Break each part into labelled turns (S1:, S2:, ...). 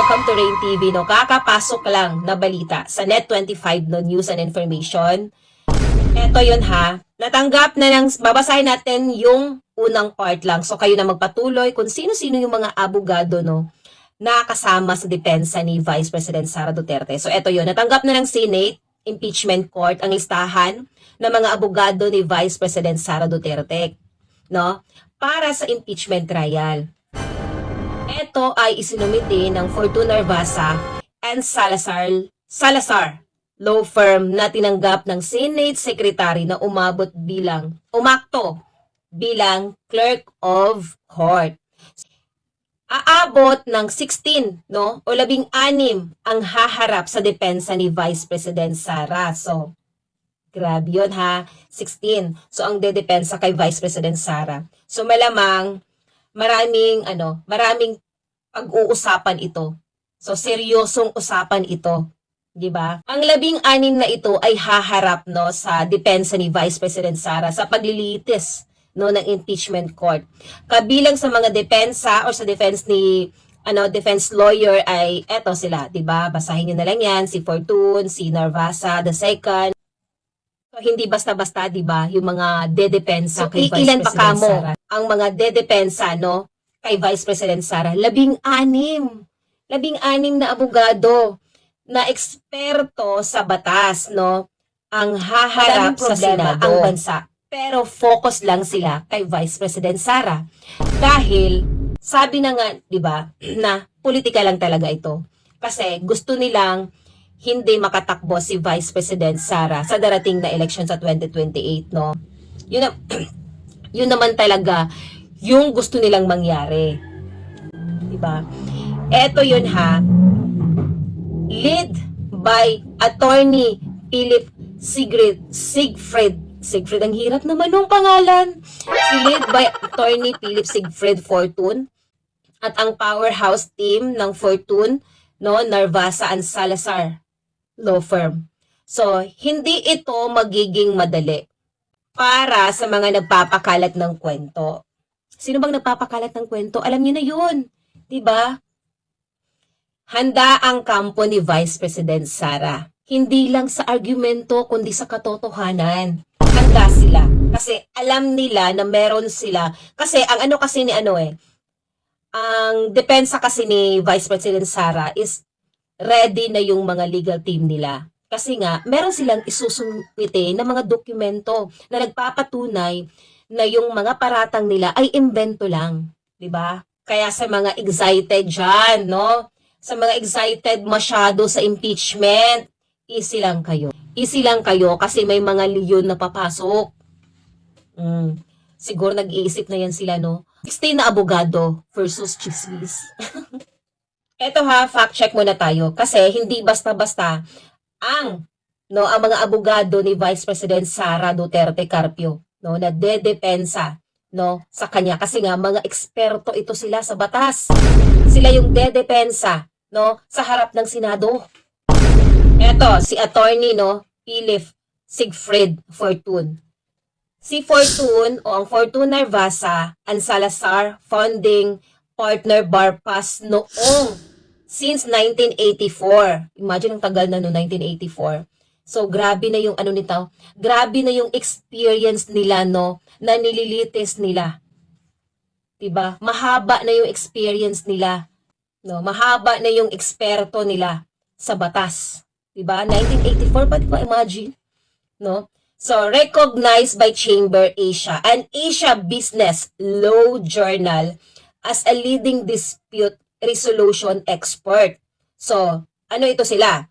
S1: welcome to Rain TV. No, kakapasok lang na balita sa Net25 no, News and Information. Ito yun ha. Natanggap na ng, babasahin natin yung unang part lang. So kayo na magpatuloy kung sino-sino yung mga abogado no, na kasama sa depensa ni Vice President Sara Duterte. So ito yun. Natanggap na ng Senate Impeachment Court ang listahan ng mga abogado ni Vice President Sara Duterte no, para sa impeachment trial. Ito ay isinumite ng Fortuna Narvasa and Salazar law firm na tinanggap ng Senate Secretary na umakto bilang Clerk of Court. Aabot ng 16 no, o 16 ang haharap sa depensa ni Vice President Sara. So, grabe yun ha, 16. So, ang dedepensa kay Vice President Sara. So, malamang maraming pag-uusapan ito. So, seryosong usapan ito. Di ba? Ang 16 na ito ay haharap no, sa depensa ni Vice President Sara sa paglilitis no, ng impeachment court. Kabilang sa mga depensa o sa defense ni defense lawyer ay eto sila, 'di ba? Basahin niyo na lang 'yan, si Fortune, si Narvasa the second. So, hindi basta-basta, 'di ba, yung mga dedepensa kay Vice President Sara. Ang mga dedepensa no kay Vice President Sara, 16 na abogado na eksperto sa batas no ang haharap sa Senado ang bansa. Pero focus lang sila kay Vice President Sara. Dahil sabi na nga, 'di ba, na politika lang talaga ito. Kasi gusto nilang hindi makatakbo si Vice President Sara sa darating na election sa 2028, no. Yun naman talaga yung gusto nilang mangyari. 'Di ba? Eto yun ha. Lead by Attorney Philip Siegfried, ang hirap naman nung pangalan. Lead by Attorney Philip Siegfried Fortune at ang powerhouse team ng Fortune, no, Narvasa and Salazar law firm. So, hindi ito magiging madali para sa mga nagpapakalat ng kwento. Sino bang nagpapakalat ng kwento? Alam niyo na yun. 'Di ba? Handa ang kampo ni Vice President Sara. Hindi lang sa argumento kundi sa katotohanan. Handa sila. Kasi alam nila na meron sila. Kasi ang ang depensa kasi ni Vice President Sara is ready na yung mga legal team nila. Kasi nga, meron silang isusumite na mga dokumento na nagpapatunay na yung mga paratang nila ay imbento lang. 'Di ba? Kaya sa mga excited dyan, no? Sa mga excited masyado sa impeachment, easy lang kayo. Easy lang kayo kasi may mga leyon na papasok. Siguro nag-iisip na yan sila, no? 16 na abogado versus chismis. Eto ha, fact check muna tayo. Kasi hindi basta-basta ang mga abogado ni Vice President Sara Duterte Carpio, no, na dedepensa no, sa kanya. Kasi nga, mga eksperto ito sila sa batas. Sila yung dedepensa no, sa harap ng Senado. Eto, si attorney no, Philip Siegfried Fortune. Si Fortune o ang Fortune Narvasa and Salazar founding partner bar pass noong since 1984. Imagine ang tagal na no, 1984. So grabe na yung grabe na yung experience nila no, na nililitis nila. 'Di ba? Mahaba na yung experience nila. No, mahaba na yung eksperto nila sa batas. 'Di ba? 1984, pwede ko imagine, no? So, recognized by Chamber Asia and Asia Business Law Journal as a leading dispute resolution expert. So, ano ito sila?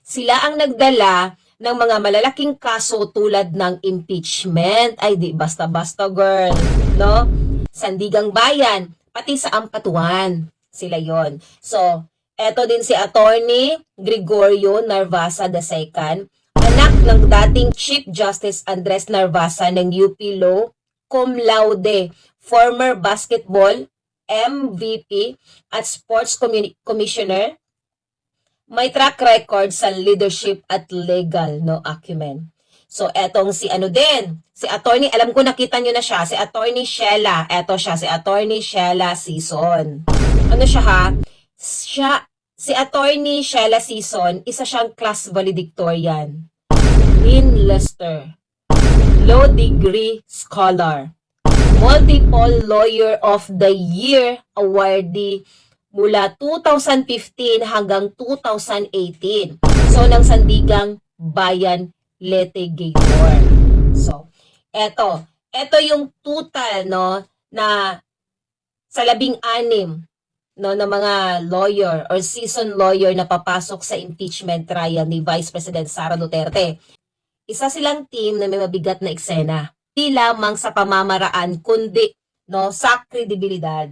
S1: Sila ang nagdala ng mga malalaking kaso tulad ng impeachment. Ay, di basta-basta girl, no? Sandigang Bayan, pati sa Ampatuan. Sila yon. So, eto din si Attorney Gregorio Narvasa II, anak ng dating Chief Justice Andres Narvasa ng UP Law, cum laude, former basketball MVP at sports commissioner. May track record sa leadership at legal no acumen. So, etong si si attorney, alam ko nakita nyo na siya, si Attorney Sheila. Eto siya, si Attorney Sheila Sison. Ano siya ha? Si Attorney Sheila Sison, isa siyang class valedictorian. Dean Lester, Law Degree Scholar, Multiple Lawyer of the Year awardee mula 2015 hanggang 2018. So, ng Sandigang Bayan Litigator. So, eto yung total, no, na sa 16, no, ng mga lawyer or seasoned lawyer na papasok sa impeachment trial ni Vice President Sara Duterte. Isa silang team na may mabigat na eksena. Hindi lamang sa pamamaraan, kundi, no, sa kredibilidad.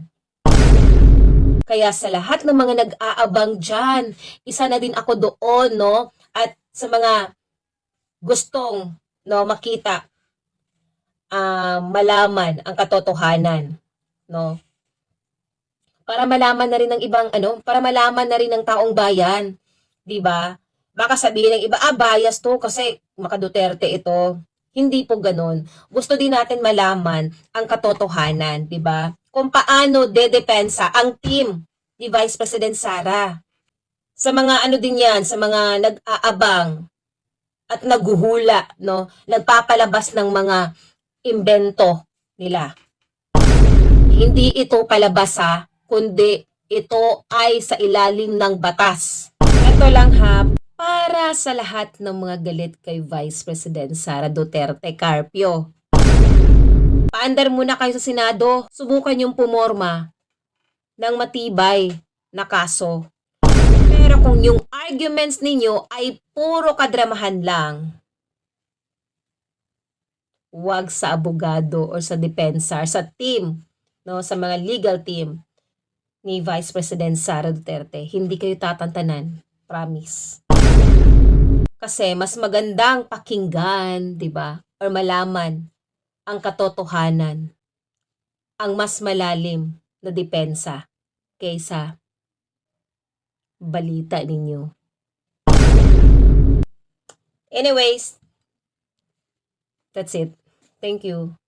S1: Kaya sa lahat ng mga nag-aabang dyan, isa na din ako doon, no? At sa mga gustong, no, makita, malaman ang katotohanan, no? Para malaman na rin ng ibang, para malaman na rin ng taong bayan, 'di ba? Baka sabihin ng iba, bias to kasi maka-Duterte ito. Hindi po ganoon. Gusto din natin malaman ang katotohanan, 'di ba? Kung paano dedepensa ang team ni Vice President Sara. Sa mga din 'yan, sa mga nag-aabang at naghuhula, no? Nagpapalabas ng mga imbento nila. Hindi ito palabas kundi ito ay sa ilalim ng batas. Ito lang para sa lahat ng mga galit kay Vice President Sara Duterte Carpio. Paandar muna kayo sa Senado. Subukan yung pumorma ng matibay na kaso. Pero kung yung arguments ninyo ay puro kadramahan lang, wag sa abogado or sa depensa, sa team, no, sa mga legal team ni Vice President Sara Duterte, hindi kayo tatantanan. Promise. Kasi mas magandang pakinggan, 'di ba? Or malaman ang katotohanan, ang mas malalim na depensa kaysa balita ninyo. Anyways, that's it. Thank you.